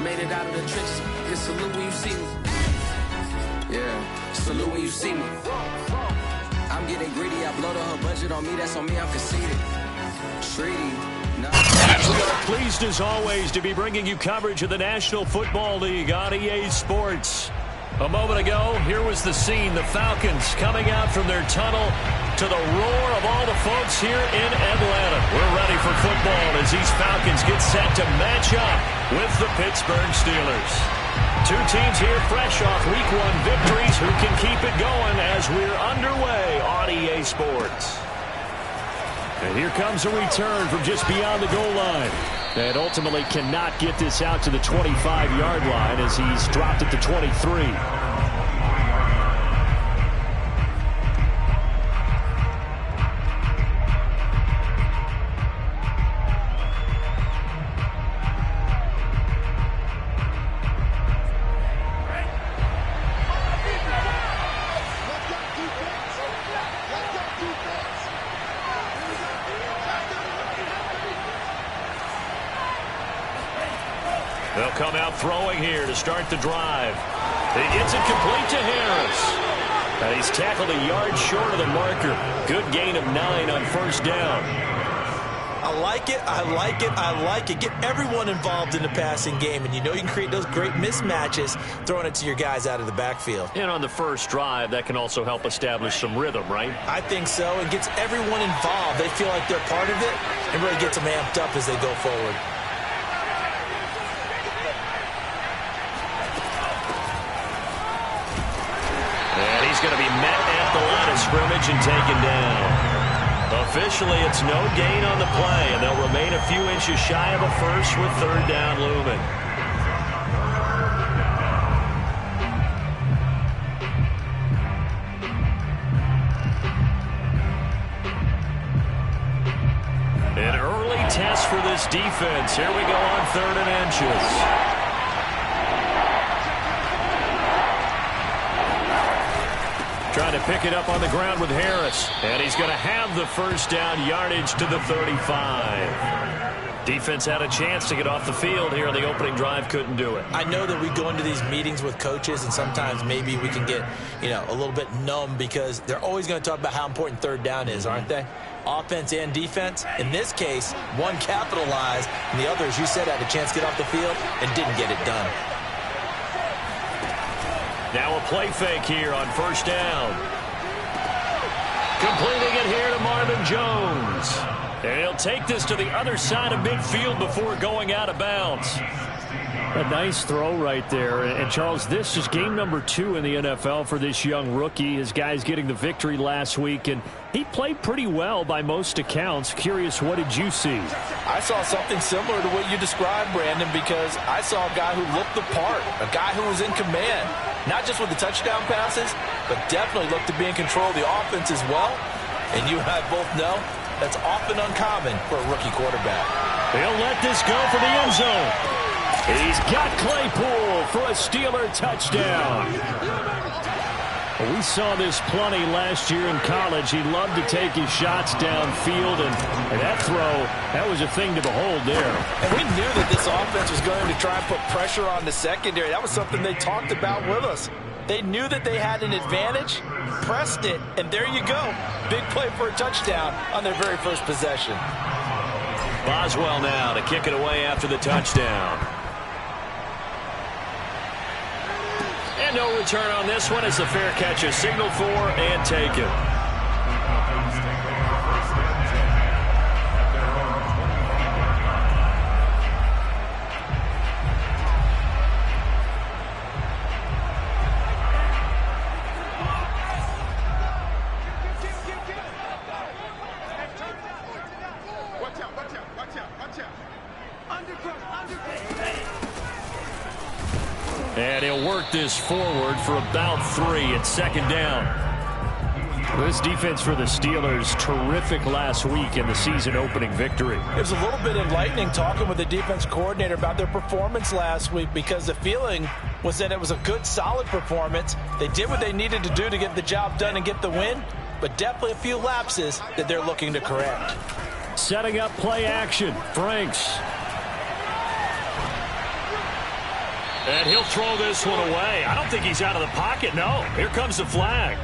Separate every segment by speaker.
Speaker 1: Made it out of the trenches. It's salute when you see me. Yeah, salute when you see me. I'm getting greedy. I blow the whole budget on me. That's on me. I'm conceited. Treaty. No.
Speaker 2: We are pleased as always to be bringing you coverage of the National Football League on EA Sports. A moment ago, here was the scene. The Falcons coming out from their tunnel to the roar of all the folks here in Atlanta. We're ready for football as these Falcons get set to match up with the Pittsburgh Steelers. Two teams here fresh off Week 1 victories who can keep it going as we're underway on EA Sports. And here comes a return from just beyond the goal line. And ultimately cannot get this out to the 25-yard line as he's dropped it to 23. They'll come out throwing here to start the drive. He gets it complete to Harris. And he's tackled a yard short of the marker. Good gain of 9 on first down.
Speaker 3: I like it, I like it, I like it. Get everyone involved in the passing game, and you know you can create those great mismatches throwing it to your guys out of the backfield.
Speaker 2: And on the first drive, that can also help establish some rhythm, right?
Speaker 3: I think so. It gets everyone involved. They feel like they're part of it and really gets them amped up as they go forward.
Speaker 2: And he's going to be met at the line of scrimmage and taken down. Officially, it's no gain on the play, and they'll remain a few inches shy of a first with third down looming. An early test for this defense. Here we go on 3rd and inches. Trying to pick it up on the ground with Harris. And he's going to have the first down, yardage to the 35. Defense had a chance to get off the field here on the opening drive, couldn't do it.
Speaker 3: I know that we go into these meetings with coaches, and sometimes maybe we can get, a little bit numb because they're always going to talk about how important third down is, aren't they? Offense and defense. In this case, one capitalized, and the other, as you said, had a chance to get off the field and didn't get it done.
Speaker 2: Now a play fake here on first down. Completing it here to Marvin Jones. And he'll take this to the other side of midfield before going out of bounds. A nice throw right there. And Charles, this is game number 2 in the NFL for this young rookie. His guys getting the victory last week, and he played pretty well by most accounts. Curious, what did you see?
Speaker 3: I saw something similar to what you described, Brandon, because I saw a guy who looked the part, a guy who was in command, not just with the touchdown passes, but definitely looked to be in control of the offense as well. And you and I both know that's often uncommon for a rookie quarterback.
Speaker 2: He'll let this go for the end zone. He's got Claypool for a Steeler touchdown. We saw this plenty last year in college. He loved to take his shots downfield, and that throw, that was a thing to behold there.
Speaker 3: And we knew that this offense was going to try and put pressure on the secondary. That was something they talked about with us. They knew that they had an advantage, pressed it, and there you go. Big play for a touchdown on their very first possession.
Speaker 2: Boswell now to kick it away after the touchdown. And no return on this one as the fair catch is signaled for and taken. And he'll work this forward for about 3 at second down. This defense for the Steelers, terrific last week in the season-opening victory.
Speaker 3: It was a little bit enlightening talking with the defense coordinator about their performance last week because the feeling was that it was a good, solid performance. They did what they needed to do to get the job done and get the win, but definitely a few lapses that they're looking to correct.
Speaker 2: Setting up play action. Franks. And he'll throw this one away. I don't think he's out of the pocket. No, here comes the flag.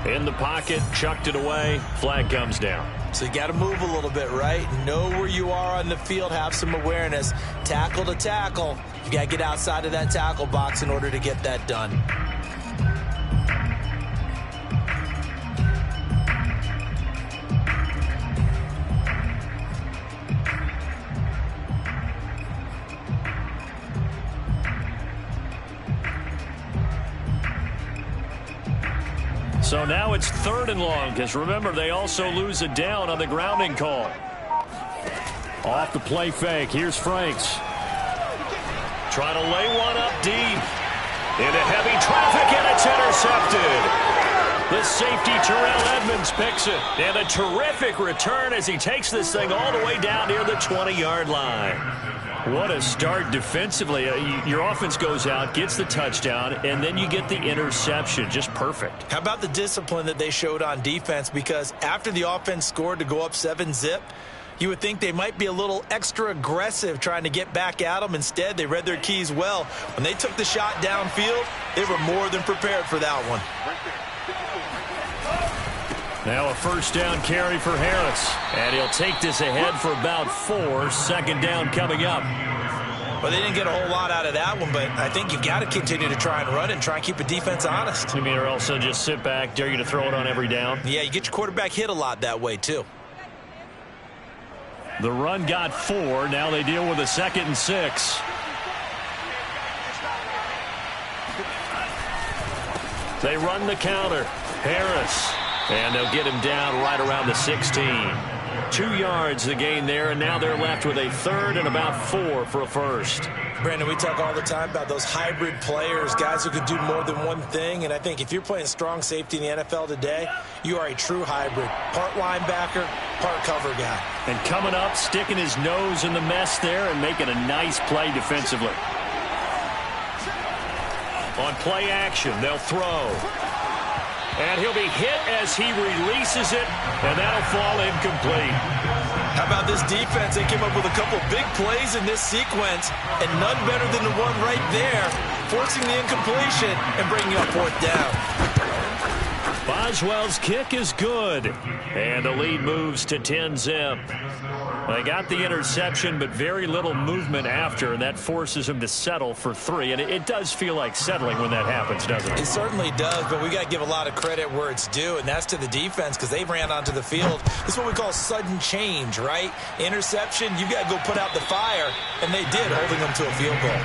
Speaker 2: In the pocket, chucked it away. Flag comes down.
Speaker 3: So you got to move a little bit, right? Know where you are on the field. Have some awareness. Tackle to tackle. You got to get outside of that tackle box in order to get that done.
Speaker 2: So now it's 3rd and long, because remember, they also lose a down on the grounding call. Off the play fake. Here's Franks. Trying to lay one up deep. Into heavy traffic, and it's intercepted. The safety, Terrell Edmonds, picks it. And a terrific return as he takes this thing all the way down near the 20-yard line. What a start defensively. Your offense goes out, gets the touchdown, and then you get the interception. Just perfect.
Speaker 3: How about the discipline that they showed on defense? Because after the offense scored to go up 7-zip, you would think they might be a little extra aggressive trying to get back at them. Instead, they read their keys well. When they took the shot downfield, they were more than prepared for that one.
Speaker 2: Now a 1st down carry for Harris. And he'll take this ahead for about 4. 2nd down coming up.
Speaker 3: Well, they didn't get a whole lot out of that one, but I think you've got to continue to try and run it and try and keep the defense honest.
Speaker 2: You mean, or also just sit back, dare you to throw it on every down?
Speaker 3: Yeah, you get your quarterback hit a lot that way, too.
Speaker 2: The run got 4. Now they deal with a 2nd and 6. They run the counter. Harris. And they'll get him down right around the 16. 2 yards the gain there, and now they're left with a 3rd and about 4 for a 1st.
Speaker 3: Brandon, we talk all the time about those hybrid players, guys who can do more than one thing. And I think if you're playing strong safety in the NFL today, you are a true hybrid. Part linebacker, part cover guy.
Speaker 2: And coming up, sticking his nose in the mess there and making a nice play defensively. On play action, they'll throw. And he'll be hit as he releases it, and that'll fall incomplete.
Speaker 3: How about this defense? They came up with a couple big plays in this sequence, and none better than the one right there, forcing the incompletion and bringing up 4th down.
Speaker 2: Boswell's kick is good, and the lead moves to 10-zip. They got the interception, but very little movement after, and that forces him to settle for 3. And it does feel like settling when that happens, doesn't it?
Speaker 3: It certainly does, but we got to give a lot of credit where it's due, and that's to the defense because they ran onto the field. This is what we call sudden change, right? Interception, you got to go put out the fire, and they did, holding them to a field goal.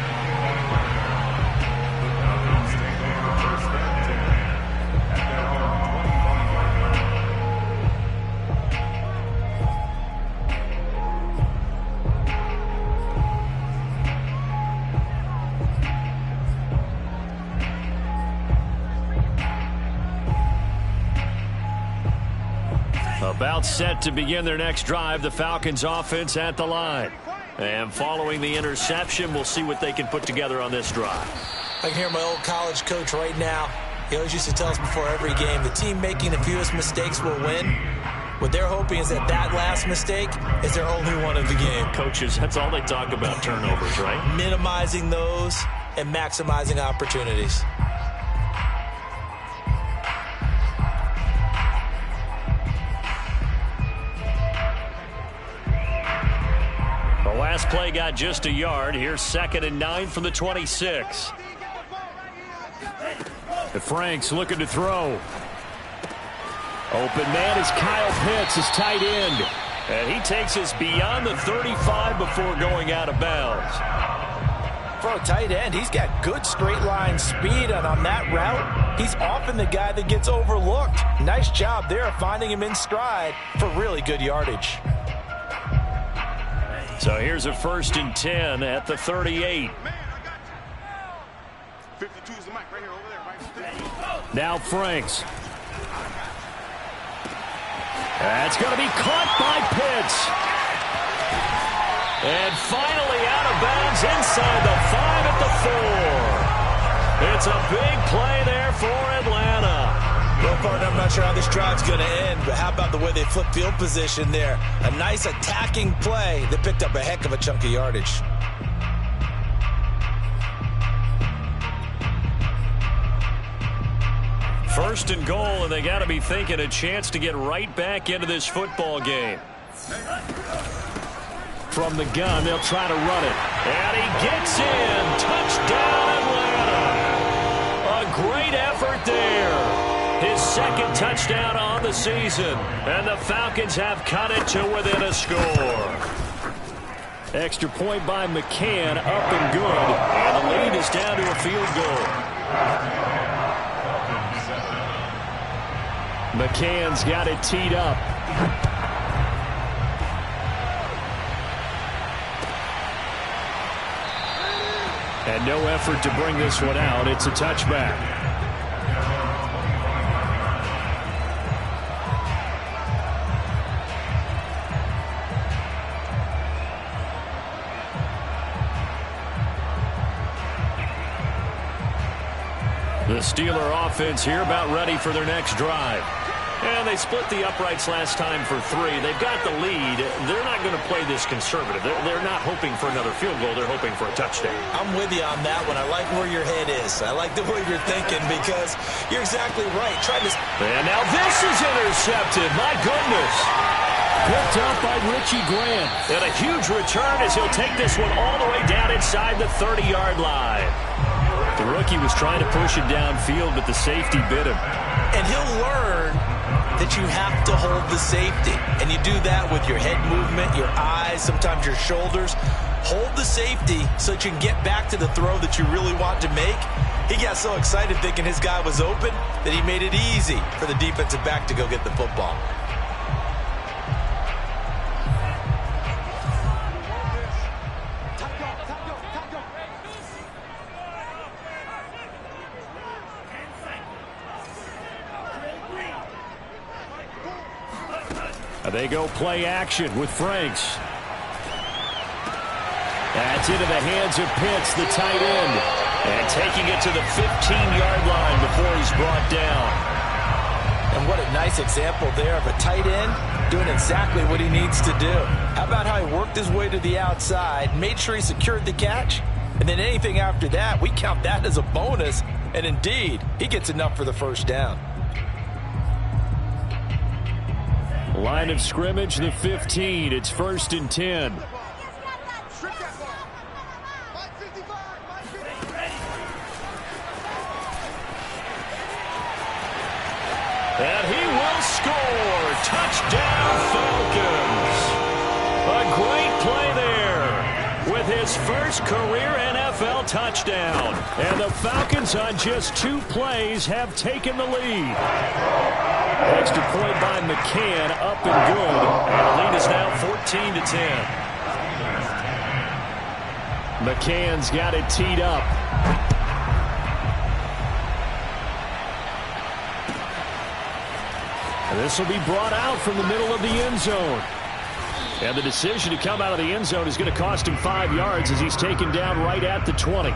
Speaker 2: About set to begin their next drive, the Falcons offense at the line. And following the interception, we'll see what they can put together on this drive.
Speaker 3: I can hear my old college coach right now. He always used to tell us before every game, the team making the fewest mistakes will win. What they're hoping is that last mistake is their only one of the game.
Speaker 2: Coaches, that's all they talk about, turnovers, right?
Speaker 3: Minimizing those and maximizing opportunities.
Speaker 2: Last play got just a yard. Here's 2nd and 9 from the 26. The Franks looking to throw. Open man is Kyle Pitts, his tight end. And he takes us beyond the 35 before going out of bounds.
Speaker 3: For a tight end, he's got good straight line speed, and on that route, he's often the guy that gets overlooked. Nice job there finding him in stride for really good yardage.
Speaker 2: So here's a 1st and 10 at the 38. Now Franks. That's going to be caught by Pitts. And finally out of bounds inside the 5 at the 4. It's a big play there for Atlanta.
Speaker 3: Well, partner, I'm not sure how this drive's going to end, but how about the way they flipped field position there? A nice attacking play that picked up a heck of a chunk of yardage.
Speaker 2: First and goal, and they got to be thinking a chance to get right back into this football game.
Speaker 4: From the gun, they'll try to run it.
Speaker 2: And he gets in. Touchdown, Atlanta. A great effort there. His second touchdown on the season. And the Falcons have cut it to within a score.
Speaker 4: Extra point by McCann, up and good. And the lead is down to a field goal. McCann's got it teed up. And no effort to bring this one out. It's a touchback.
Speaker 2: The Steeler offense here about ready for their next drive. And they split the uprights last time for 3. They've got the lead. They're not going to play this conservative. They're not hoping for another field goal. They're hoping for a touchdown.
Speaker 3: I'm with you on that one. I like where your head is. I like the way you're thinking because you're exactly right.
Speaker 2: And now this is intercepted. My goodness.
Speaker 4: Picked up by Richie Grant.
Speaker 2: And a huge return as he'll take this one all the way down inside the 30-yard line.
Speaker 4: The rookie was trying to push it downfield, but the safety bit him.
Speaker 3: And he'll learn that you have to hold the safety. And you do that with your head movement, your eyes, sometimes your shoulders. Hold the safety so that you can get back to the throw that you really want to make. He got so excited thinking his guy was open that he made it easy for the defensive back to go get the football.
Speaker 4: They go play action with Franks. That's into the hands of Pitts, the tight end.
Speaker 2: And taking it to the 15-yard line before he's brought down.
Speaker 3: And what a nice example there of a tight end doing exactly what he needs to do. How about how he worked his way to the outside, made sure he secured the catch, and then anything after that, we count that as a bonus. And indeed, he gets enough for the first down.
Speaker 4: Line of scrimmage, the 15. It's 1st and 10.
Speaker 2: And he will score. Touchdown, Falcons. A great play there with his first career NFL touchdown.
Speaker 4: And the Falcons on just 2 plays have taken the lead. Extra point by McCann, up and good.
Speaker 2: And the lead is now 14-10.
Speaker 4: McCann's got it teed up. And this will be brought out from the middle of the end zone. And the decision to come out of the end zone is going to cost him 5 yards as he's taken down right at the 20.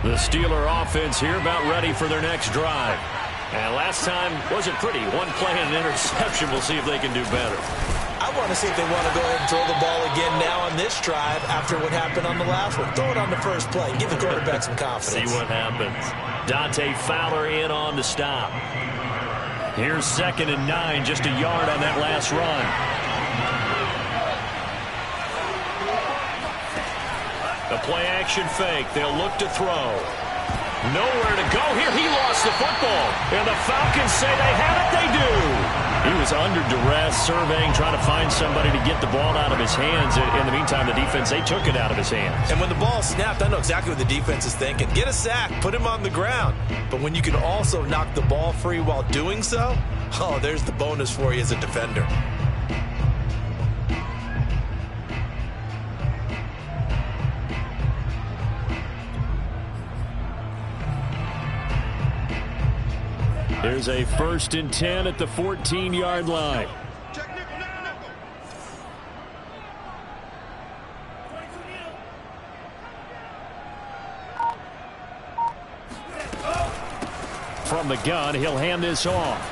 Speaker 2: The Steeler offense here about ready for their next drive. And last time wasn't pretty. 1 play and an interception. We'll see if they can do better.
Speaker 3: I want to see if they want to go ahead and throw the ball again now on this drive after what happened on the last one. Throw it on the first play. Give the quarterback some confidence.
Speaker 2: See what happens. Dante Fowler in on the stop. Here's 2nd and 9. Just a yard on that last run. The play action fake. They'll look to throw. Nowhere to go here. He lost the football. And the Falcons say they have it. They do.
Speaker 4: He was under duress, surveying, trying to find somebody to get the ball out of his hands. In the meantime, the defense, they took it out of his hands.
Speaker 3: And when the ball snapped, I know exactly what the defense is thinking. Get a sack. Put him on the ground. But when you can also knock the ball free while doing so, oh, there's the bonus for you as a defender.
Speaker 4: There's a 1st and 10 at the 14-yard line. From the gun, he'll hand this off.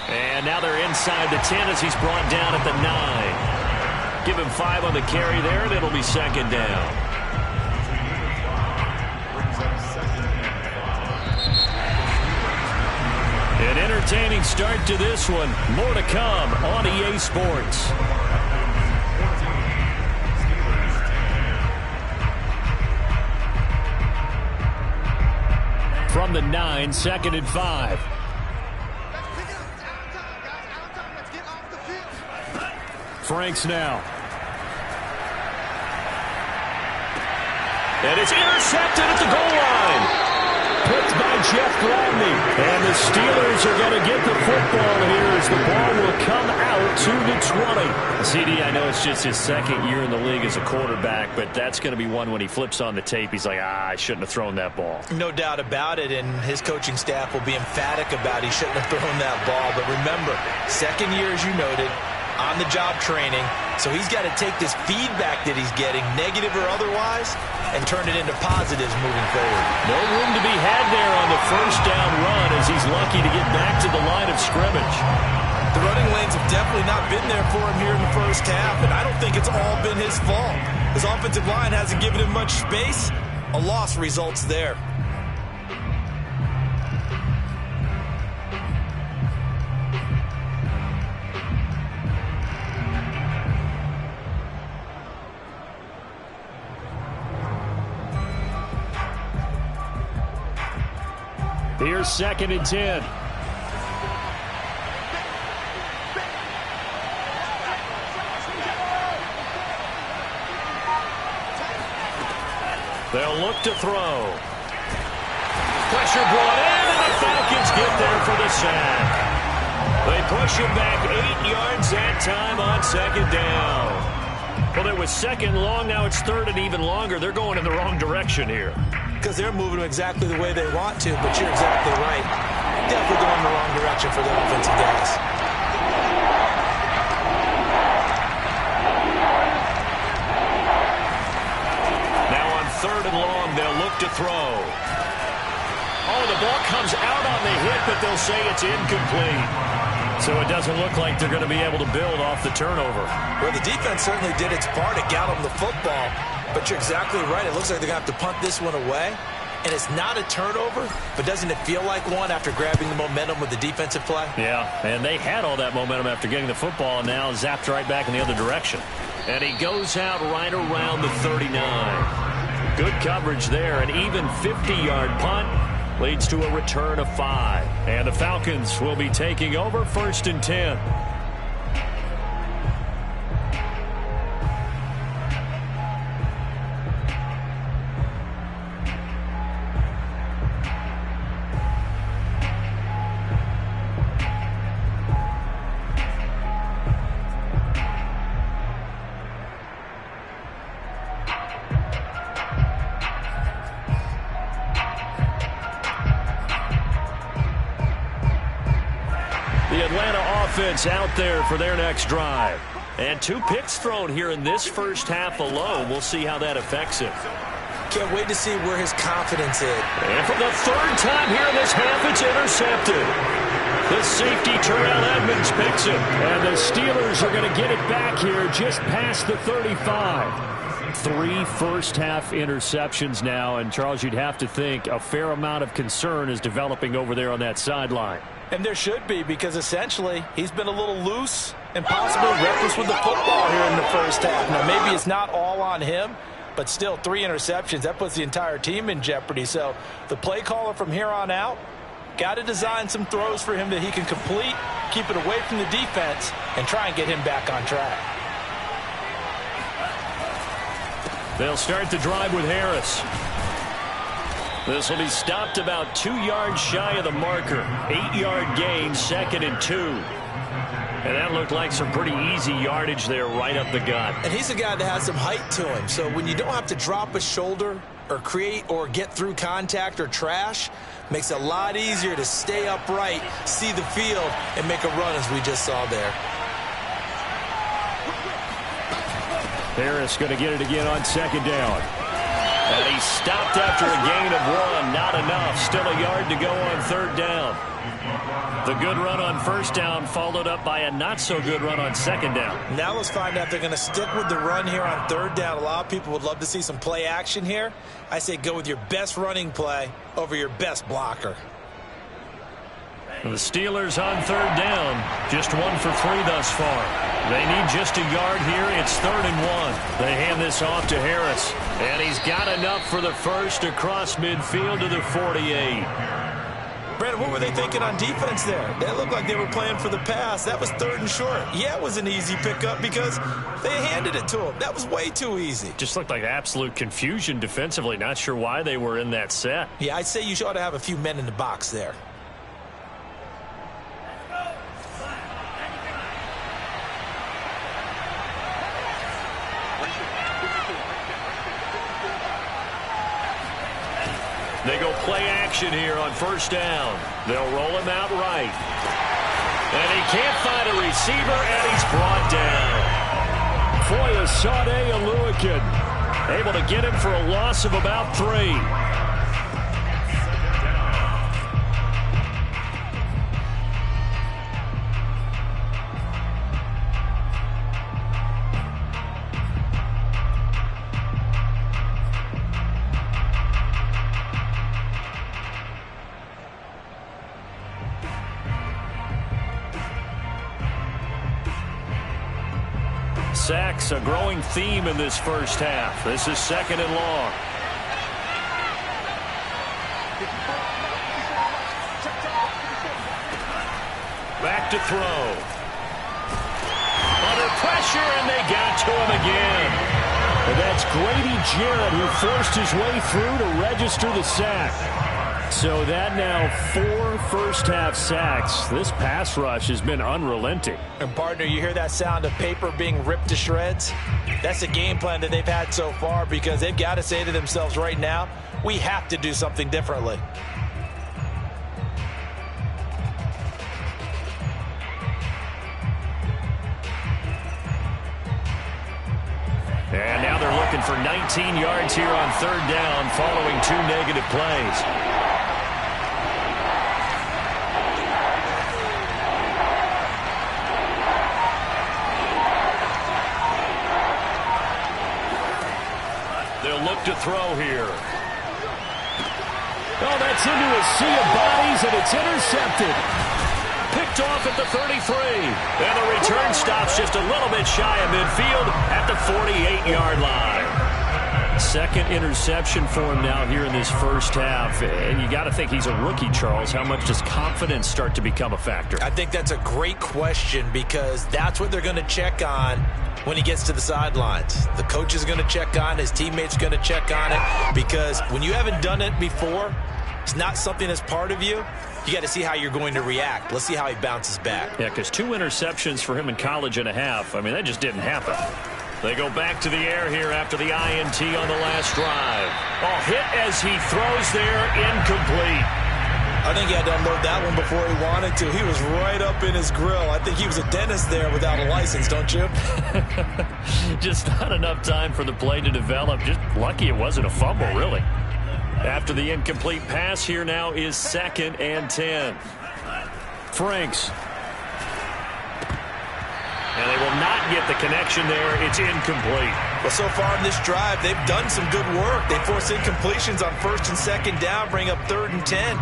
Speaker 4: And now they're inside the 10 as he's brought down at the 9. Give him 5 on the carry there, and it'll be second down. An entertaining start to this one. More to come on EA Sports. From the 9, 2nd and 5. Franks now. And it's intercepted at the goal line. Picked by Jeff Gladney. And the Steelers are going to get the football here as the ball will come out to the 20. CD, I know it's just his second year in the league as a quarterback, but that's going to be one when he flips on the tape. He's like, I shouldn't have thrown that ball.
Speaker 3: No doubt about it, and his coaching staff will be emphatic about he shouldn't have thrown that ball. But remember, second year, as you noted, on-the-job training, so he's got to take this feedback that he's getting, negative or otherwise, and turn it into positives moving forward.
Speaker 4: No room to be had there on the first down run as he's lucky to get back to the line of scrimmage.
Speaker 3: The running lanes have definitely not been there for him here in the first half, and I don't think it's all been his fault. His offensive line hasn't given him much space. A loss results there.
Speaker 4: Here's 2nd and 10. They'll look to throw. Pressure brought in, and the Falcons get there for the sack. They push him back 8 yards that time on 2nd down. Well, it was 2nd long, now it's 3rd and even longer. They're going in the wrong direction here.
Speaker 3: Because they're moving exactly the way they want to, but you're exactly right. Definitely going in the wrong direction for the offensive guys.
Speaker 4: Now on 3rd and long, they'll look to throw. Oh, the ball comes out on the hit, but they'll say it's incomplete. So it doesn't look like they're going to be able to build off the turnover.
Speaker 3: Well, the defense certainly did its part to get them the football. But you're exactly right. It looks like they're going to have to punt this one away. And it's not a turnover, but doesn't it feel like one after grabbing the momentum with the defensive play?
Speaker 4: Yeah, and they had all that momentum after getting the football, and now zapped right back in the other direction. And he goes out right around the 39. Good coverage there. An even 50-yard punt leads to a return of 5. And the Falcons will be taking over 1st and 10. Out there for their next drive. And 2 picks thrown here in this first half alone. We'll see how that affects him.
Speaker 3: Can't wait to see where his confidence is.
Speaker 4: And for the 3rd time here in this half, it's intercepted. The safety, Terrell Edmonds, picks it. And the Steelers are going to get it back here just past the 35. 3 first-half interceptions now. And, Charles, you'd have to think a fair amount of concern is developing over there on that sideline.
Speaker 3: And there should be, because essentially he's been a little loose and possibly reckless with the football here in the first half. Now, maybe it's not all on him, but still 3 interceptions. That puts the entire team in jeopardy. So the play caller from here on out got to design some throws for him that he can complete, keep it away from the defense, and try and get him back on track.
Speaker 4: They'll start the drive with Harris. This will be stopped about 2 yards shy of the marker. 8-yard gain, 2nd and 2. And that looked like some pretty easy yardage there right up the gut.
Speaker 3: And he's a guy that has some height to him. So when you don't have to drop a shoulder or create or get through contact or trash, makes it a lot easier to stay upright, see the field, and make a run as we just saw there.
Speaker 4: Harris going to get it again on 2nd down.
Speaker 2: And he stopped after a gain of 1. Not enough. Still a yard to go on 3rd down. The good run on 1st down followed up by a not-so-good run on 2nd down.
Speaker 3: Now let's find out if they're going to stick with the run here on 3rd down. A lot of people would love to see some play action here. I say go with your best running play over your best blocker.
Speaker 2: The Steelers on 3rd down. Just 1 for 3 thus far. They need just a yard here. It's 3rd and 1. They hand this off to Harris. And he's got enough for the first across midfield to the 48.
Speaker 3: Brandon, what were they thinking on defense there? They looked like they were playing for the pass. That was 3rd and short. Yeah, it was an easy pickup because they handed it to him. That was way too easy.
Speaker 2: Just looked like absolute confusion defensively. Not sure why they were in that set.
Speaker 3: Yeah, I'd say you ought to have a few men in the box there.
Speaker 2: They go play action here on 1st down. They'll roll him out right. And he can't find a receiver, and he's brought down. Foyesade Oluokun able to get him for a loss of about 3. Sacks, a growing theme in this first half. This is 2nd and long. Back to throw. Under pressure, and they got to him again. And that's Grady Jarrett who forced his way through to register the sack. So that now 4 first-half sacks. This pass rush has been unrelenting.
Speaker 3: And, partner, you hear that sound of paper being ripped to shreds? That's the game plan that they've had so far because they've got to say to themselves right now, we have to do something differently.
Speaker 2: And now they're looking for 19 yards here on 3rd down following 2 negative plays. Look to throw here. Oh, that's into a sea of bodies, and it's intercepted. Picked off at the 33. And the return stops just a little bit shy of midfield at the 48-yard line. 2nd interception for him now here in this first half. And you got to think he's a rookie, Charles. How much does confidence start to become a factor?
Speaker 3: I think that's a great question because that's what they're going to check on when he gets to the sidelines. The coach is going to check on it. His teammates are going to check on it because when you haven't done it before, it's not something that's part of you. You got to see how you're going to react. Let's see how he bounces back.
Speaker 2: Yeah, because 2 interceptions for him in college and a half. I mean, that just didn't happen. They go back to the air here after the INT on the last drive. Oh, hit as he throws there, incomplete.
Speaker 3: I think he had to unload that one before he wanted to. He was right up in his grill. I think he was a dentist there without a license, don't you?
Speaker 2: Just not enough time for the play to develop. Just lucky it wasn't a fumble, really. After the incomplete pass, here now is 2nd and 10. Franks. And they will not get the connection there. It's incomplete.
Speaker 3: Well, so far in this drive, they've done some good work. They force incompletions on 1st and 2nd down, bring up 3rd and 10.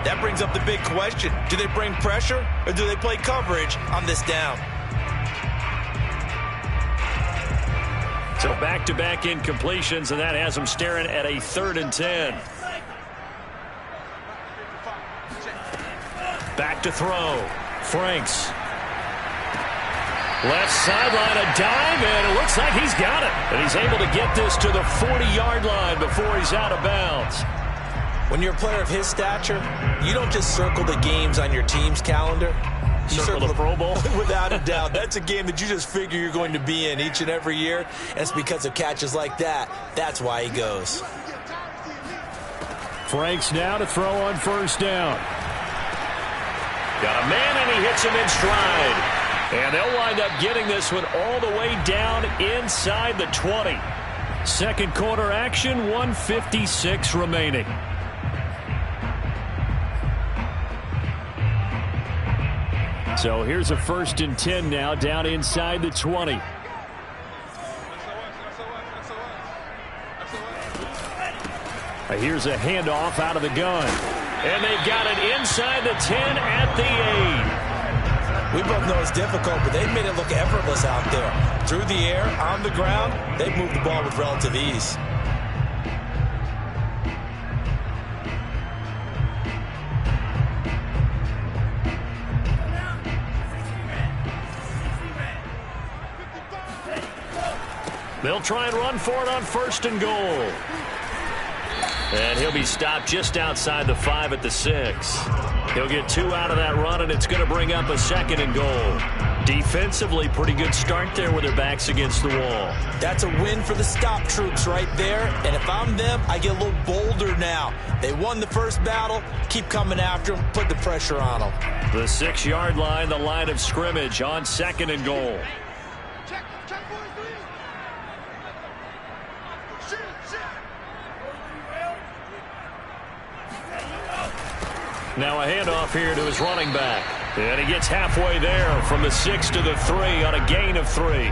Speaker 3: That brings up the big question. Do they bring pressure or do they play coverage on this down?
Speaker 2: So back-to-back incompletions, and that has them staring at a 3rd and 10. Back to throw. Franks. Left sideline, a dive, and it looks like he's got it. And he's able to get this to the 40-yard line before he's out of bounds.
Speaker 3: When you're a player of his stature, you don't just circle the games on your team's calendar. You
Speaker 2: circle the Pro Bowl?
Speaker 3: Without a doubt. That's a game that you just figure you're going to be in each and every year. And it's because of catches like that. That's why he goes.
Speaker 4: Franks now to throw on 1st down.
Speaker 2: Got a man, and he hits him in stride. And they'll wind up getting this one all the way down inside the 20.
Speaker 4: Second quarter action, 1:56 remaining. So here's a 1st and 10 now, down inside the 20. Here's a handoff out of the gun. And they've got it inside the 10 at the 8.
Speaker 3: We both know it's difficult, but they've made it look effortless out there. Through the air, on the ground, they've moved the ball with relative ease.
Speaker 4: They'll try and run for it on 1st and goal. And he'll be stopped just outside the 5 at the 6. He'll get 2 out of that run, and it's going to bring up a 2nd and goal. Defensively, pretty good start there with their backs against the wall. That's a win for the stop troops right there. And if I'm them, I get a little bolder now. They won the first battle. Keep coming after them. Put the pressure on them. The 6-yard line, the line of scrimmage on 2nd and goal. Now a handoff here to his running back. And he gets halfway there from the 6 to the 3 on a gain of 3.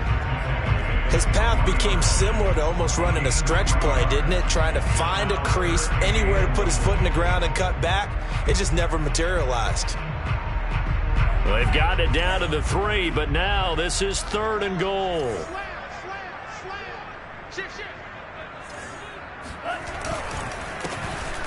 Speaker 4: His path became similar to almost running a stretch play, didn't it? Trying to find a crease, anywhere to put his foot in the ground and cut back. It just never materialized. Well, they've got it down to the 3, but now this is 3rd and goal.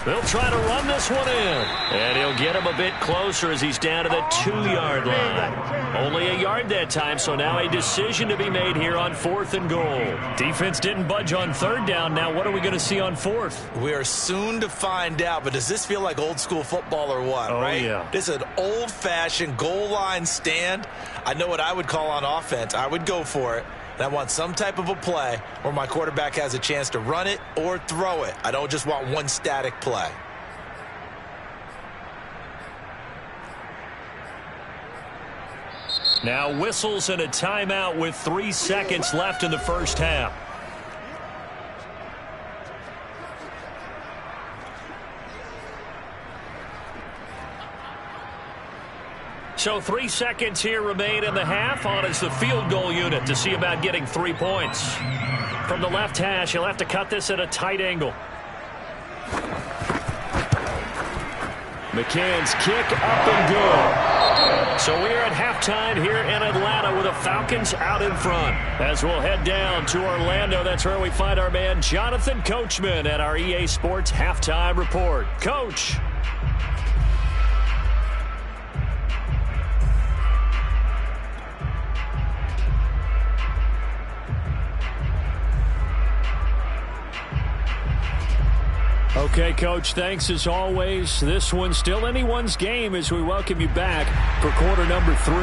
Speaker 4: They'll try to run this one in. And he'll get him a bit closer as he's down to the 2-yard line. Only a yard that time, so now a decision to be made here on 4th and goal. Defense didn't budge on 3rd down. Now what are we going to see on 4th? We are soon to find out, but does this feel like old school football or what, right? Yeah. This is an old-fashioned goal line stand. I know what I would call on offense. I would go for it. And I want some type of a play where my quarterback has a chance to run it or throw it. I don't just want one static play. Now whistles and a timeout with 3 seconds left in the first half. So 3 seconds here remain in the half. On is the field goal unit to see about getting 3 points. From the left hash, he'll have to cut this at a tight angle. McCann's kick up and good. So we're at halftime here in Atlanta with the Falcons out in front. As we'll head down to Orlando, that's where we find our man Jonathan Coachman at our EA Sports Halftime Report. Coach. Okay, Coach, thanks as always. This one's still anyone's game as we welcome you back for quarter number 3.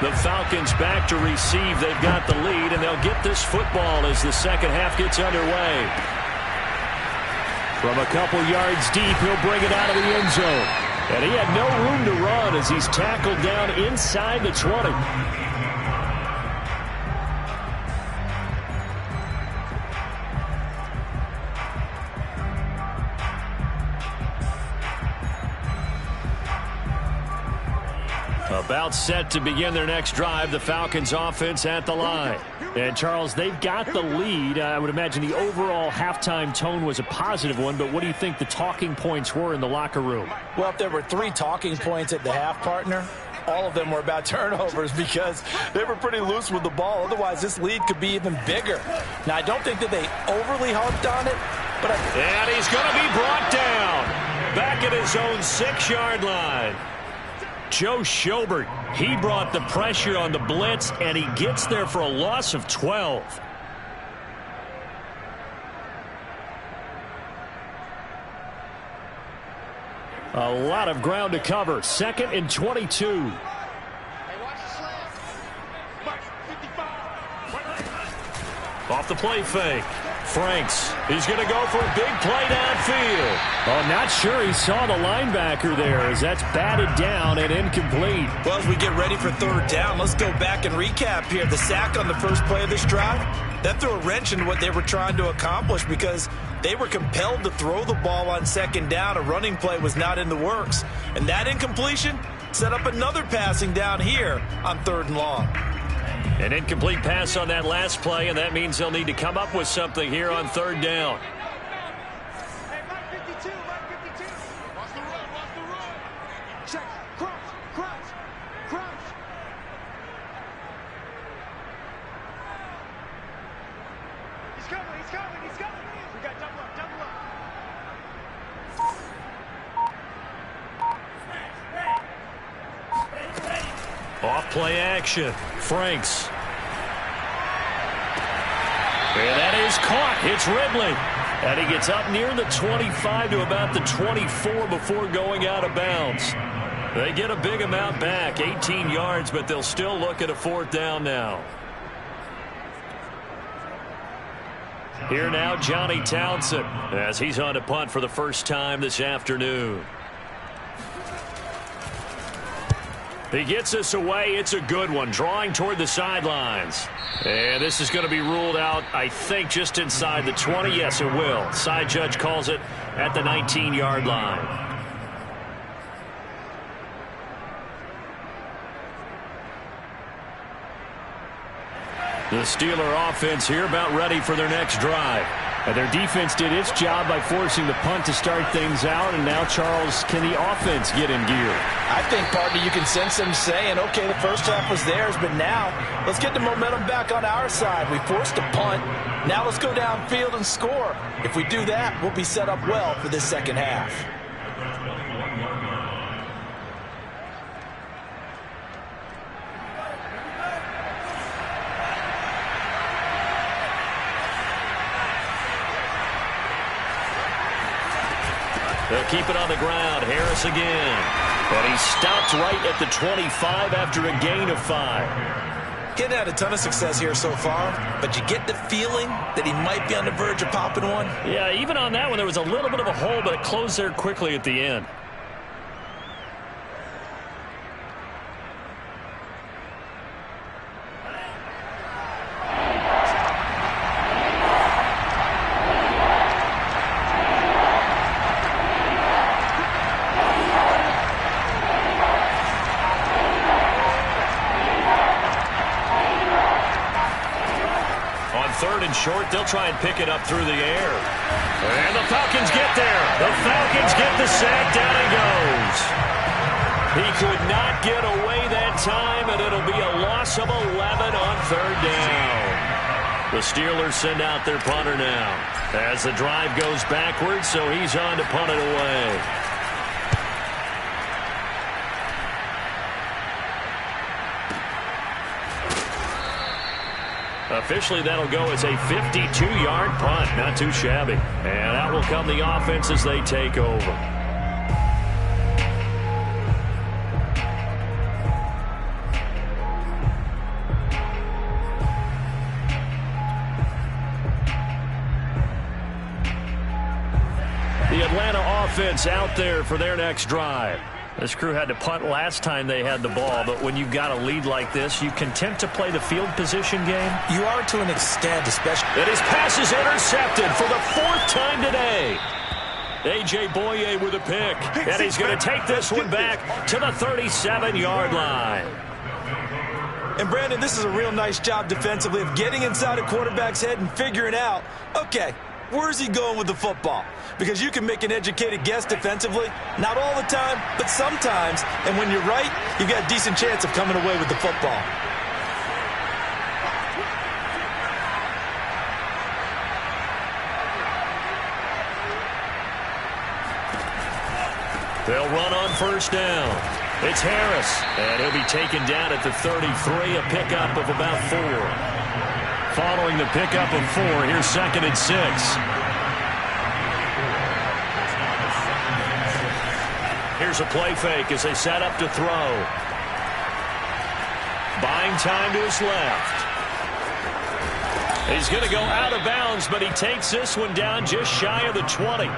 Speaker 4: The Falcons back to receive. They've got the lead, and they'll get this football as the second half gets underway. From a couple yards deep, he'll bring it out of the end zone. And he had no room to run as he's tackled down inside the 20. About set to begin their next drive, the Falcons offense at the line. And, Charles, they've got the lead. I would imagine the overall halftime tone was a positive one, but what do you think the talking points were in the locker room?
Speaker 3: Well, if there were 3 talking points at the half, partner, all of them were about turnovers because they were pretty loose with the ball. Otherwise, this lead could be even bigger. Now, I don't think that they overly harped on it, but
Speaker 4: and he's going to be brought down back at his own 6-yard line. Joe Schobert, he brought the pressure on the blitz, and he gets there for a loss of 12. A lot of ground to cover. 2nd and 22. Off the play fake.
Speaker 2: Franks, he's going to go for a big play downfield.
Speaker 4: Oh, not sure he saw the linebacker there as that's batted down and incomplete.
Speaker 3: Well, as we get ready for third down, let's go back and recap here. The sack on the first play of this drive, that threw a wrench into what they were trying to accomplish because they were compelled to throw the ball on second down. A running play was not in the works. And that incompletion set up another passing down here on third and long.
Speaker 2: An incomplete pass on that last play, and that means they'll need to come up with something here on third down.
Speaker 5: Hey, Mike 52, Mike 52. Watch the run, watch the run. Check, crouch, crouch, crouch. He's coming, he's coming, he's coming. We got double up, double up.
Speaker 2: Off play action. Franks. And that is caught. It's Ridley. And he gets up near the 25 to about the 24 before going out of bounds. They get a big amount back, 18 yards, but they'll still look at a fourth down now. Here now, Johnny Townsend, as he's on to punt for the first time this afternoon. He gets us away. It's a good one, drawing toward the sidelines. And this is going to be ruled out, I think, just inside the 20. Yes, it will. Side judge calls it at the 19-yard line. The Steeler offense here about ready for their next drive.
Speaker 4: And their defense did its job by forcing the punt to start things out. And now, Charles, can the offense get in gear?
Speaker 3: I think, partner, you can sense them saying, okay, the first half was theirs, but now let's get the momentum back on our side. We forced a punt. Now let's go downfield and score. If we do that, we'll be set up well for this second half.
Speaker 2: They'll keep it on the ground. Harris again. And he stopped right at the 25 after a gain of 5.
Speaker 3: Getting had a ton of success here so far, but you get the feeling that he might be on the verge of popping one.
Speaker 2: Yeah, even on that one, there was a little bit of a hole, but it closed there quickly at the end. Short, they'll try and pick it up through the air. And the Falcons get there. The Falcons get the sack. Down he goes. He could not get away that time, and it'll be a loss of 11 on third down. The Steelers send out their punter now as the drive goes backwards, so he's on to punt it away. Officially, that'll go as a 52-yard punt. Not too shabby. And out will come the offense as they take over. The Atlanta offense out there for their next drive. This crew had to punt last time they had the ball, but when you've got a lead like this, you content to play the field position game?
Speaker 3: You are to an extent, especially.
Speaker 2: And his pass is intercepted for the 4th time today. A.J. Boye with a pick. And he's going to take this one back to the 37-yard line.
Speaker 3: And, Brandon, this is a real nice job defensively of getting inside a quarterback's head and figuring out, okay, where's he going with the football? Because you can make an educated guess defensively. Not all the time, but sometimes. And when you're right, you've got a decent chance of coming away with the football.
Speaker 2: They'll run on first down. It's Harris, and he'll be taken down at the 33, a pickup of about 4. Following the pickup of 4, here's 2nd and 6. Here's a play fake as they set up to throw. Buying time to his left. He's going to go out of bounds, but he takes this one down just shy of the 20.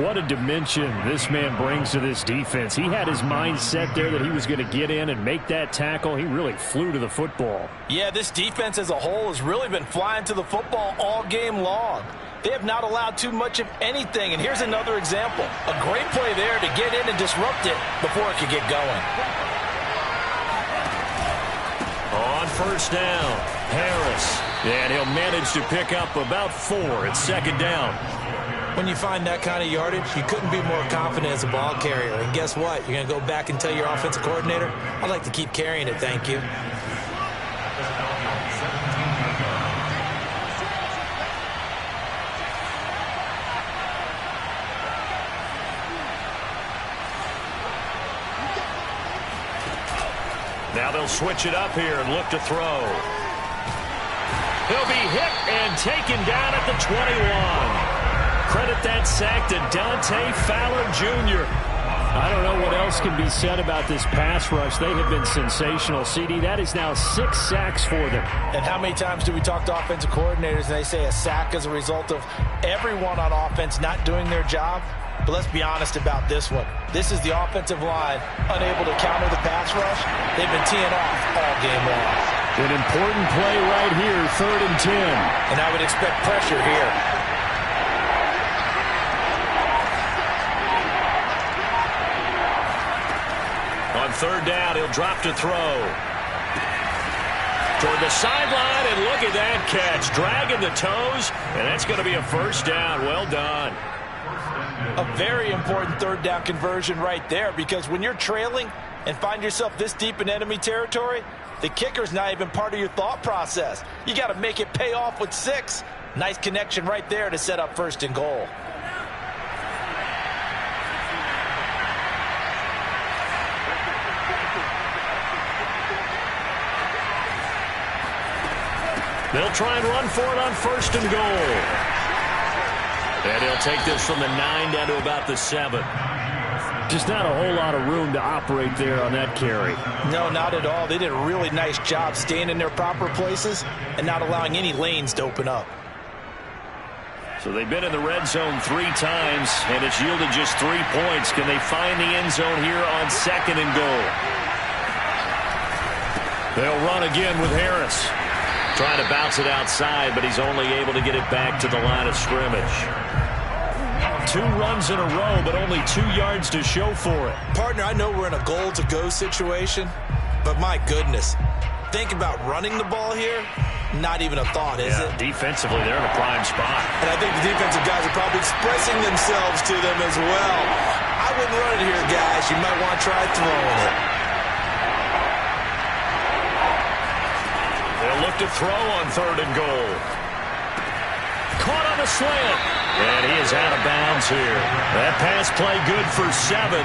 Speaker 4: What a dimension this man brings to this defense. He had his mind set there that he was going to get in and make that tackle. He really flew to the football.
Speaker 3: Yeah, this defense as a whole has really been flying to the football all game long. They have not allowed too much of anything, and here's another example. A great play there to get in and disrupt it before it could get going.
Speaker 2: On first down, Harris. And he'll manage to pick up about 4 at second down.
Speaker 6: When you find that kind of yardage, you couldn't be more confident as a ball carrier. And guess what? You're going to go back and tell your offensive coordinator, I'd like to keep carrying it, thank you.
Speaker 2: Now they'll switch it up here and look to throw. He'll be hit and taken down at the 21. Credit that sack to Dante Fowler Jr.
Speaker 4: I don't know what else can be said about this pass rush. They have been sensational. CD, that is now 6 sacks for them.
Speaker 3: And how many times do we talk to offensive coordinators and they say a sack is a result of everyone on offense not doing their job? But let's be honest about this one. This is the offensive line unable to counter the pass rush. They've been teeing off all game long.
Speaker 4: An important play right here, 3rd and 10.
Speaker 3: And I would expect pressure here.
Speaker 2: On 3rd down, he'll drop to throw. Toward the sideline, and look at that catch. Dragging the toes, and that's going to be a first down. Well done.
Speaker 3: A very important 3rd down conversion right there, because when you're trailing and find yourself this deep in enemy territory, the kicker's not even part of your thought process. You got to make it pay off with 6. Nice connection right there to set up 1st and goal.
Speaker 2: They'll try and run for it on 1st and goal. And he'll take this from the 9 down to about the 7.
Speaker 4: Just not a whole lot of room to operate there on that carry.
Speaker 3: No, not at all. They did a really nice job staying in their proper places and not allowing any lanes to open up.
Speaker 2: So they've been in the red zone 3 times, and it's yielded just 3 points. Can they find the end zone here on 2nd and goal? They'll run again with Harris. Trying to bounce it outside, but he's only able to get it back to the line of scrimmage. 2 runs in a row, but only 2 yards to show for it.
Speaker 6: Partner, I know we're in a goal-to-go situation, but my goodness, think about running the ball here. Not even a thought, is it?
Speaker 2: Defensively, they're in a prime spot.
Speaker 6: And I think the defensive guys are probably expressing themselves to them as well. I wouldn't run it here, guys. You might want to try throwing it.
Speaker 2: They'll look to throw on 3rd and goal. Caught on the slant. And he is out of bounds here. That pass play good for 7,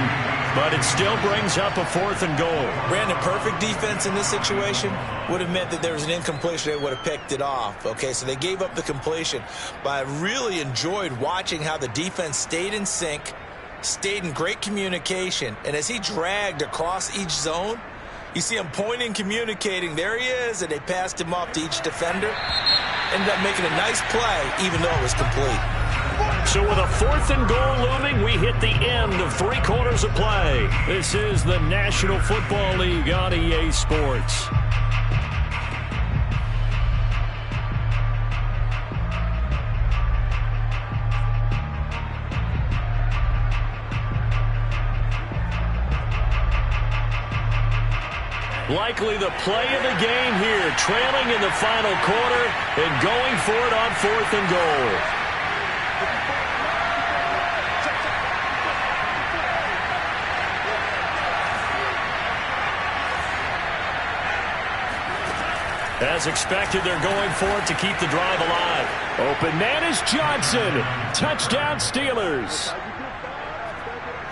Speaker 2: but it still brings up a 4th and goal.
Speaker 6: Brandon, perfect defense in this situation would have meant that there was an incompletion. They would have picked it off. Okay, so they gave up the completion. But I really enjoyed watching how the defense stayed in sync, stayed in great communication, and as he dragged across each zone, you see him pointing, communicating. There he is, and they passed him off to each defender. Ended up making a nice play, even though it was complete.
Speaker 2: So with a 4th and goal looming, we hit the end of 3 quarters of play. This is the National Football League on EA Sports. Likely the play of the game here, trailing in the final quarter and going for it on 4th and goal. As expected, they're going for it to keep the drive alive.
Speaker 4: Open man is Johnson. Touchdown Steelers.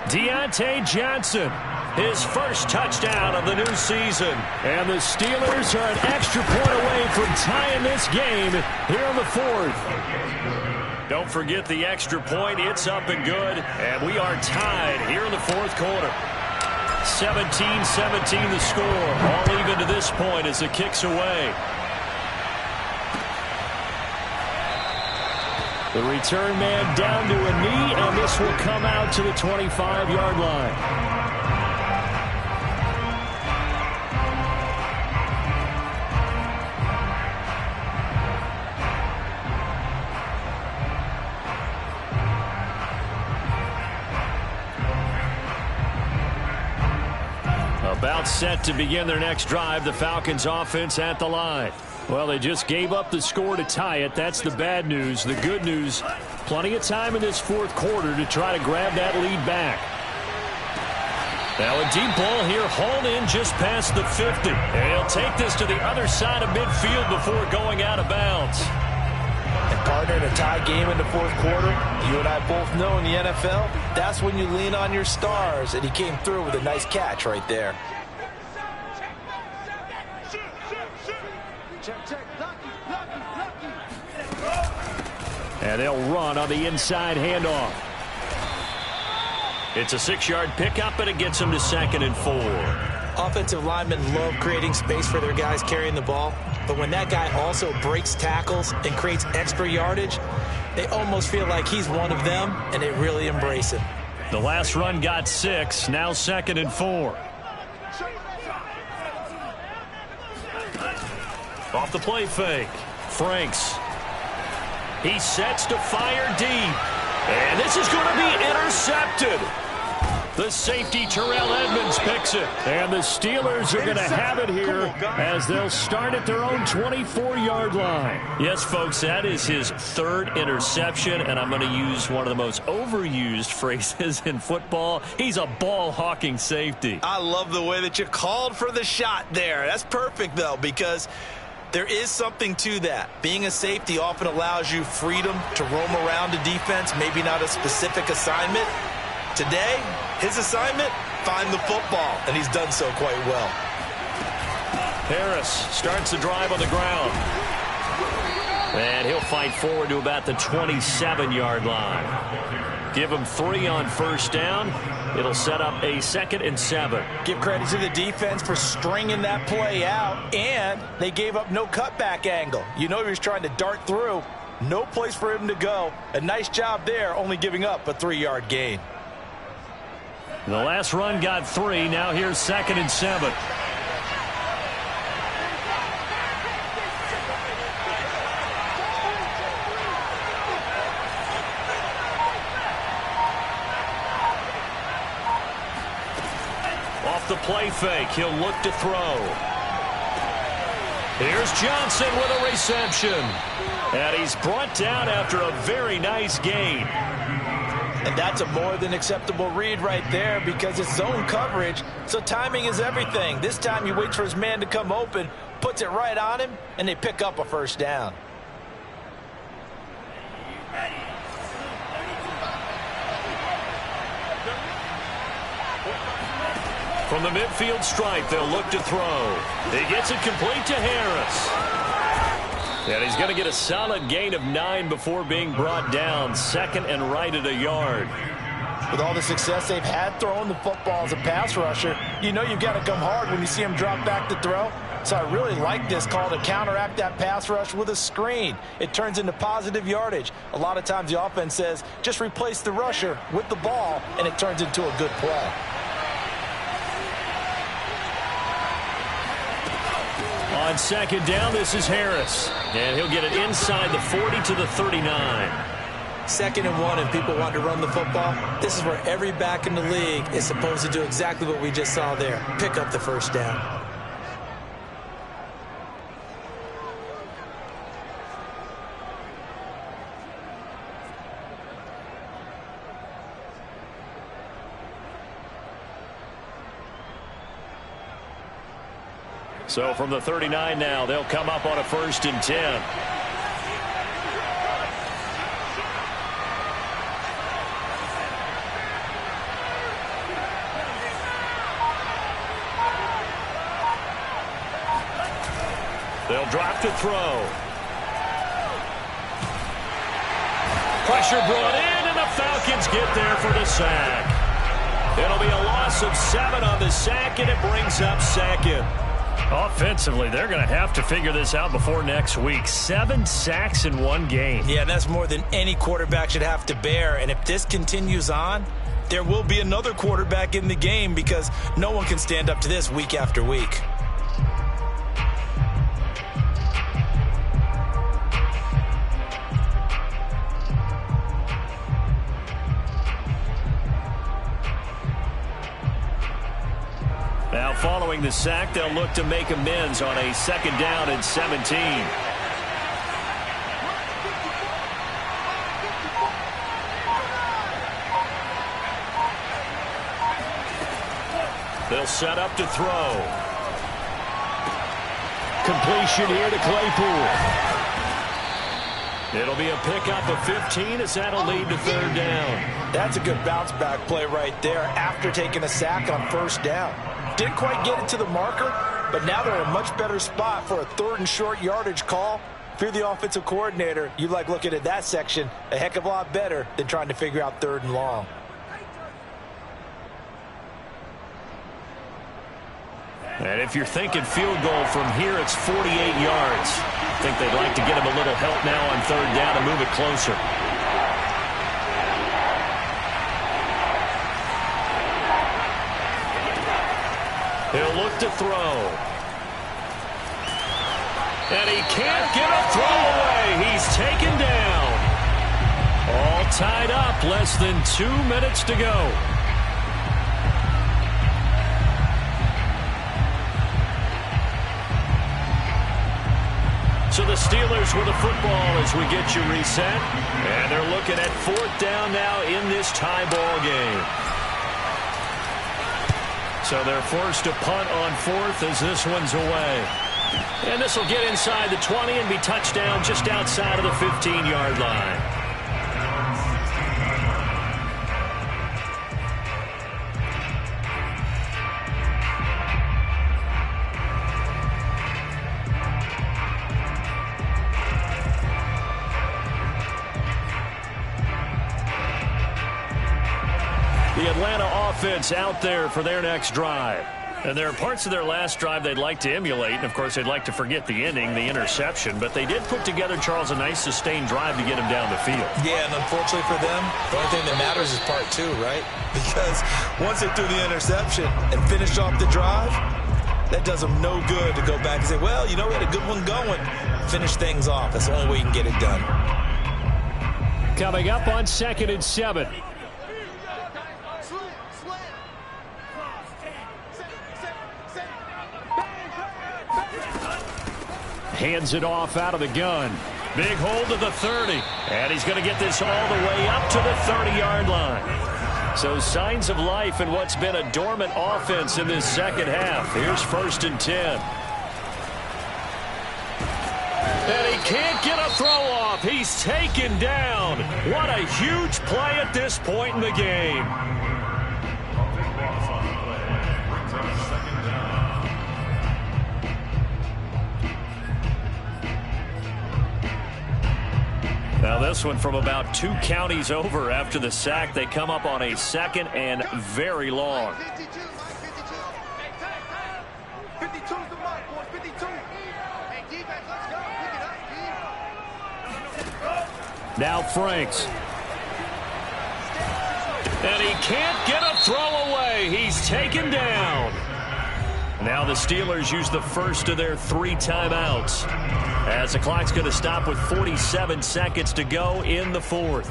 Speaker 4: Deontay Johnson, his first touchdown of the new season. And the Steelers are an extra point away from tying this game here in the 4th.
Speaker 2: Don't forget the extra point. It's up and good. And we are tied here in the 4th quarter. 17-17 the score. All even to this point as the kick's away.
Speaker 4: The return man down to a knee, and this will come out to the 25-yard line. About set to begin their next drive, the Falcons offense at the line. Well, they just gave up the score to tie it. That's the bad news. The good news, plenty of time in this fourth quarter to try to grab that lead back. Now a deep ball here, hauled in just past the 50. And he'll take this to the other side of midfield before going out of bounds.
Speaker 6: And partner, in a tie game in the fourth quarter, you and I both know in the NFL, that's when you lean on your stars. And he came through with a nice catch right there.
Speaker 4: And they'll run on the inside handoff. It's a 6-yard pickup, and it gets them to 2nd and 4.
Speaker 6: Offensive linemen love creating space for their guys carrying the ball. But when that guy also breaks tackles and creates extra yardage, they almost feel like he's one of them, and they really embrace him.
Speaker 4: The last run got 6, now 2nd and 4. Off the play fake. Franks. He sets to fire deep. And this is going to be intercepted. The safety, Terrell Edmonds, picks it. And the Steelers are going to have it here as they'll start at their own 24-yard line. Yes, folks, that is his 3rd interception, and I'm going to use one of the most overused phrases in football. He's a ball-hawking safety.
Speaker 6: I love the way that you called for the shot there. That's perfect, though, because there is something to that. Being a safety often allows you freedom to roam around a defense, maybe not a specific assignment. Today, his assignment, find the football, and he's done so quite well.
Speaker 4: Harris starts the drive on the ground. And he'll fight forward to about the 27-yard line. Give him 3 on first down. It'll set up a 2nd and 7.
Speaker 6: Give credit to the defense for stringing that play out, and they gave up no cutback angle. You know he was trying to dart through. No place for him to go. A nice job there, only giving up a 3-yard gain.
Speaker 4: The last run got 3. Now here's 2nd and 7. Off the play fake, he'll look to throw. Here's Johnson with a reception. And he's brought down after a very nice gain.
Speaker 6: And that's a more than acceptable read right there because it's zone coverage, so timing is everything. This time he waits for his man to come open, puts it right on him, and they pick up a first down.
Speaker 4: From the midfield stripe, they'll look to throw. He gets it complete to Harris. And he's going to get a solid gain of 9 before being brought down. 2nd and right at a yard.
Speaker 6: With all the success they've had throwing the football as a pass rusher, you know you've got to come hard when you see him drop back to throw. So I really like this call to counteract that pass rush with a screen. It turns into positive yardage. A lot of times the offense says, just replace the rusher with the ball, and it turns into a good play.
Speaker 4: On 2nd down, this is Harris. And he'll get it inside the 40 to the 39.
Speaker 6: 2nd and 1, and people want to run the football. This is where every back in the league is supposed to do exactly what we just saw there. Pick up the first down.
Speaker 4: So from the 39 now, they'll come up on a 1st and 10. They'll drop to throw. Pressure brought in, and the Falcons get there for the sack. It'll be a loss of 7 on the sack, and it brings up 2nd. Offensively, they're going to have to figure this out before next week. 7 sacks in one game.
Speaker 6: Yeah, and that's more than any quarterback should have to bear. And if this continues on, there will be another quarterback in the game because no one can stand up to this week after week.
Speaker 4: Now following the sack, they'll look to make amends on a 2nd down and 17. They'll set up to throw. Completion here to Claypool. It'll be a pickup of 15 as that'll lead to 3rd down.
Speaker 6: That's a good bounce back play right there after taking a sack on 1st down. Didn't quite get it to the marker, but now they're in a much better spot for a 3rd and short yardage call. If you're the offensive coordinator, you like looking at that section a heck of a lot better than trying to figure out 3rd and long.
Speaker 4: And if you're thinking field goal from here, it's 48 yards. I think they'd like to get him a little help now on 3rd down and move it closer. He'll look to throw. And he can't get a throw away. He's taken down. All tied up, less than 2 minutes to go. So the Steelers with the football as we get you reset. And they're looking at 4th down now in this tie ball game. So they're forced to punt on 4th as this one's away. And this will get inside the 20 and be touchdown just outside of the 15-yard line. The Atlanta offense out there for their next drive. And there are parts of their last drive they'd like to emulate. And, of course, they'd like to forget the ending, the interception. But they did put together, Charles, a nice sustained drive to get him down the field.
Speaker 6: Yeah, and unfortunately for them, the only thing that matters is part 2, right? Because once they threw the interception and finished off the drive, that does them no good to go back and say, well, you know, we had a good one going. Finish things off. That's the only way you can get it done.
Speaker 4: Coming up on 2nd and 7. Hands it off out of the gun. Big hold to the 30. And he's going to get this all the way up to the 30-yard line. So signs of life in what's been a dormant offense in this 2nd half. Here's 1st and 10. And he can't get a throw off. He's taken down. What a huge play at this point in the game. Now this one from about 2 counties over after the sack. They come up on a 2nd and very long.
Speaker 5: 52 is the mark, boys. 52. Hey, defense, let's go. Pick it up,
Speaker 4: Now Franks. And he can't get a throw away. He's taken down. Now the Steelers use the first of their 3 timeouts, as the clock's going to stop with 47 seconds to go in the 4th.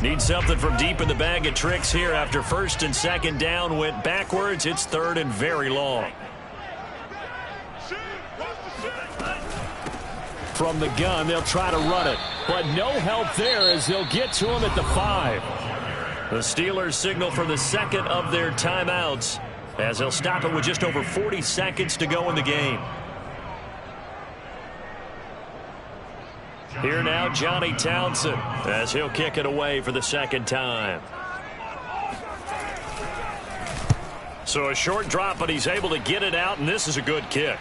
Speaker 4: Need something from deep in the bag of tricks here after 1st and 2nd down went backwards. It's 3rd and very long. From the gun, they'll try to run it, but no help there as they'll get to him at the 5. The Steelers signal for the 2nd of their timeouts as they'll stop it with just over 40 seconds to go in the game. Here now, Johnny Townsend, as he'll kick it away for the 2nd time. So a short drop, but he's able to get it out, and this is a good kick.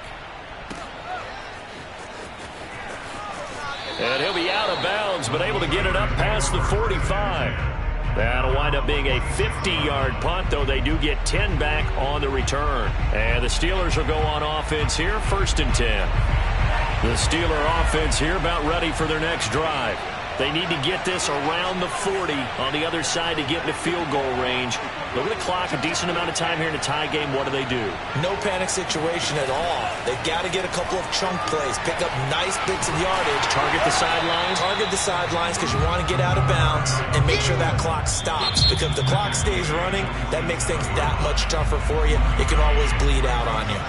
Speaker 2: And he'll be out of bounds, but able to get it up past the 45. That'll wind up being a 50-yard punt, though they do get 10 back on the return. And the Steelers will go on offense here, 1st and 10. The Steeler offense here about ready for their next drive. They need to get this around the 40 on the other side to get into field goal range. Look at the clock, a decent amount of time here in a tie game. What do?
Speaker 6: No panic situation at all. They've got to get a couple of chunk plays, pick up nice bits of yardage.
Speaker 2: Target the sidelines?
Speaker 6: Target the sidelines because you want to get out of bounds and make sure that clock stops. Because if the clock stays running, that makes things that much tougher for you. It can always bleed out on you.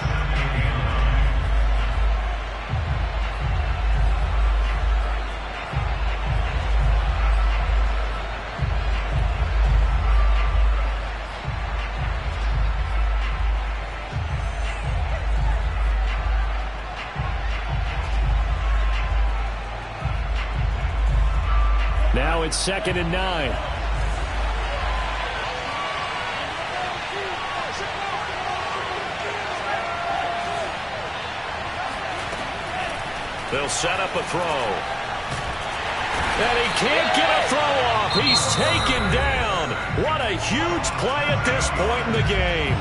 Speaker 4: Now it's 2nd and 9.
Speaker 2: They'll set up a throw. And he can't get a throw off. He's taken down. What a huge play at this point in the game.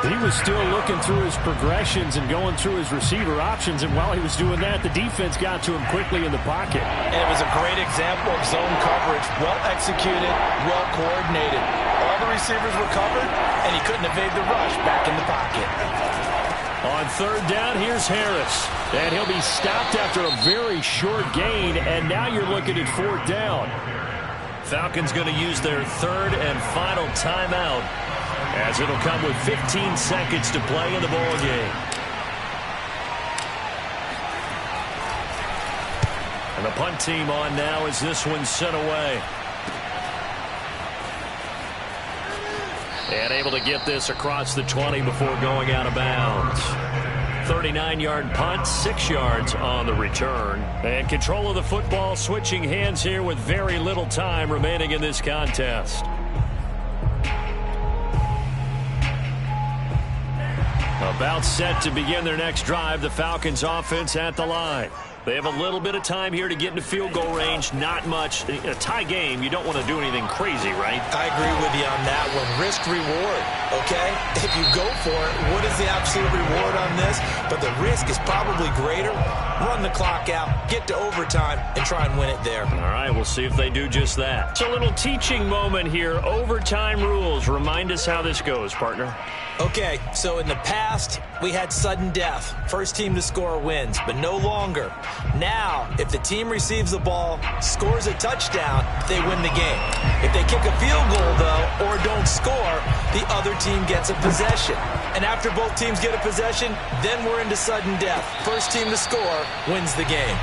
Speaker 4: He was still looking through his progressions and going through his receiver options, and while he was doing that, the defense got to him quickly in the pocket.
Speaker 3: And it was a great example of zone coverage. Well executed, well coordinated. All the receivers were covered, and he couldn't evade the rush back in the pocket.
Speaker 2: On 3rd down, here's Harris.
Speaker 4: And he'll be stopped after a very short gain, and now you're looking at 4th down.
Speaker 2: Falcons going to use their 3rd and final timeout, as it'll come with 15 seconds to play in the ball game. And the punt team on now as this one's sent away. And able to get this across the 20 before going out of bounds. 39-yard punt, 6 yards on the return. And control of the football switching hands here with very little time remaining in this contest. About set to begin their next drive, the Falcons offense at the line. They have a little bit of time here to get into field goal range, not much. In a tie game, you don't want to do anything crazy, right?
Speaker 6: I agree with you on that one. Risk-reward, okay? If you go for it, what is the absolute reward on this? But the risk is probably greater. Run the clock out, get to overtime, and try and win it there.
Speaker 2: All right, we'll see if they do just that. It's a little teaching moment here. Overtime rules. Remind us how this goes, partner.
Speaker 6: Okay, so in the past, we had sudden death. First team to score wins, but no longer. Now, if the team receives the ball, scores a touchdown, they win the game. If they kick a field goal, though, or don't score, the other team gets a possession. And after both teams get a possession, then we're into sudden death. First team to score wins the game.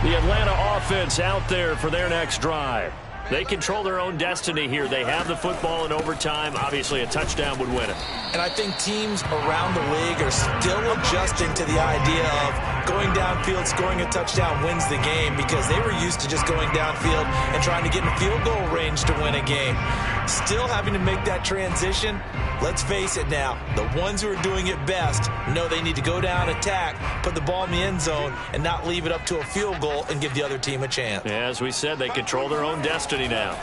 Speaker 2: The Atlanta offense out there for their next drive. They control their own destiny here. They have the football in overtime. Obviously, a touchdown would win it.
Speaker 6: And I think teams around the league are still adjusting to the idea of going downfield, scoring a touchdown wins the game, because they were used to just going downfield and trying to get in field goal range to win a game. Still having to make that transition. Let's face it now, the ones who are doing it best know they need to go down, attack, put the ball in the end zone, and not leave it up to a field goal and give the other team a chance.
Speaker 2: As we said, they control their own destiny now.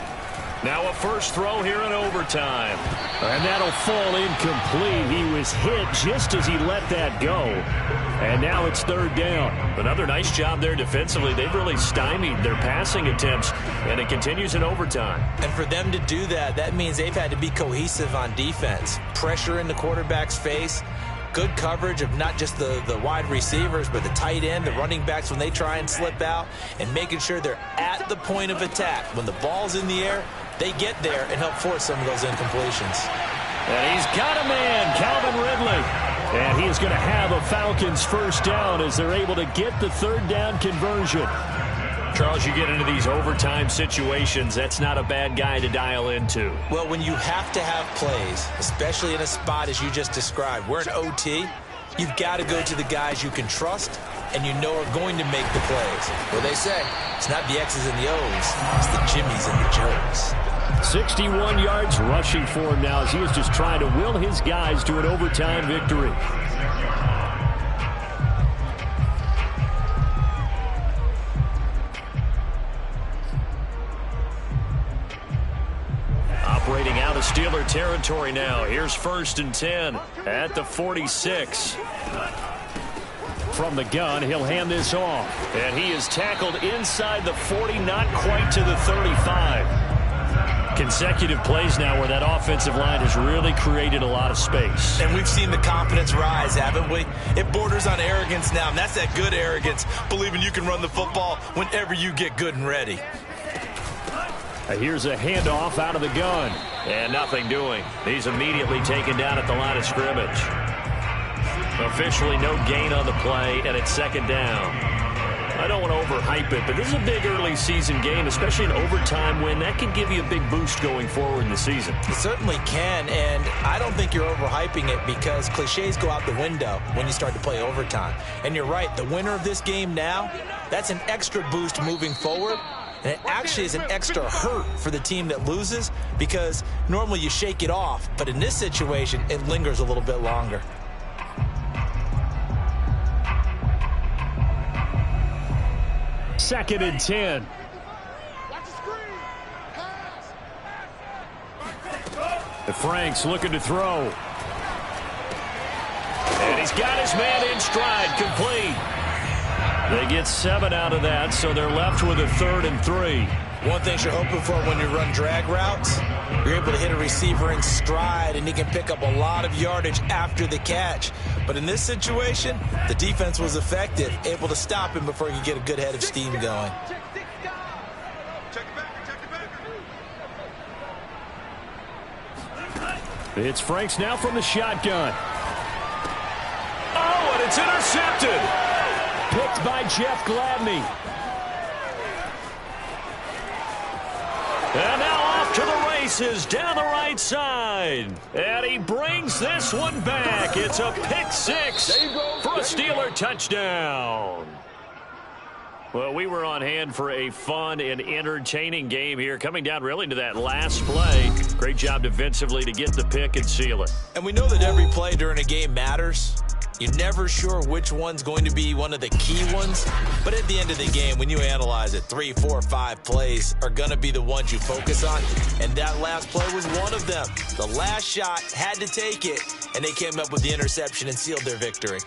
Speaker 2: Now a first throw here in overtime.
Speaker 4: And that'll fall incomplete. He was hit just as he let that go. And now it's 3rd down.
Speaker 2: Another nice job there defensively. They've really stymied their passing attempts, and it continues in overtime.
Speaker 6: And for them to do that, that means they've had to be cohesive on defense. Pressure in the quarterback's face. Good coverage of not just the wide receivers, but the tight end, the running backs when they try and slip out, and making sure they're at the point of attack. When the ball's in the air, they get there and help force some of those incompletions.
Speaker 4: And he's got a man, Calvin Ridley. And he is going to have a Falcons first down as they're able to get the 3rd down conversion.
Speaker 2: Charles, you get into these overtime situations, that's not a bad guy to dial into.
Speaker 6: Well, when you have to have plays, especially in a spot as you just described, we're in OT, you've got to go to the guys you can trust and you know are going to make the plays. What they say, it's not the X's and the O's, it's the Jimmies and the Joes.
Speaker 4: 61 yards rushing for him now as he is just trying to will his guys to an overtime victory. Operating out of Steeler territory now. Here's 1st and 10 at the 46. From the gun, he'll hand this off. And he is tackled inside the 40, not quite to the 35. Consecutive plays now where that offensive line has really created a lot of space.
Speaker 6: And we've seen the confidence rise, haven't we? It borders on arrogance now, and that's that good arrogance, believing you can run the football whenever you get good and ready.
Speaker 4: Here's a handoff out of the gun.
Speaker 2: And nothing doing. He's immediately taken down at the line of scrimmage. Officially no gain on the play, and it's 2nd down. I don't want to overhype it, but this is a big early season game, especially an overtime win. That can give you a big boost going forward in the season.
Speaker 6: It certainly can, and I don't think you're overhyping it because cliches go out the window when you start to play overtime. And you're right, the winner of this game now, that's an extra boost moving forward. And it actually is an extra hurt for the team that loses because normally you shake it off, but in this situation, it lingers a little bit longer.
Speaker 4: Second and 10. The Franks looking to throw. And he's got his man in stride, complete. They get 7 out of that, so they're left with a 3rd and 3.
Speaker 6: One thing you're hoping for when you run drag routes, you're able to hit a receiver in stride, and he can pick up a lot of yardage after the catch. But in this situation, the defense was effective, able to stop him before he could get a good head of steam going.
Speaker 4: It's Franks now from the shotgun. Oh, and it's intercepted. Picked by Jeff Gladney. And now off to the races down the right side. And he brings this one back. It's a pick 6 for a Steeler touchdown. Well, we were on hand for a fun and entertaining game here, coming down really to that last play. Great job defensively to get the pick and seal it.
Speaker 6: And we know that every play during a game matters. You're never sure which one's going to be one of the key ones. But at the end of the game, when you analyze it, 3, 4, 5 plays are going to be the ones you focus on. And that last play was one of them. The last shot had to take it, and they came up with the interception and sealed their victory.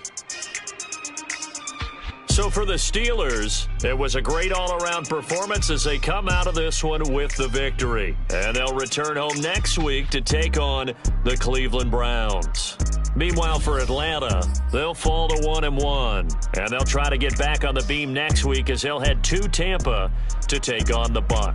Speaker 2: So for the Steelers, it was a great all-around performance as they come out of this one with the victory. And they'll return home next week to take on the Cleveland Browns. Meanwhile, for Atlanta, they'll fall to 1-1. And they'll try to get back on the beam next week as they'll head to Tampa to take on the Bucs.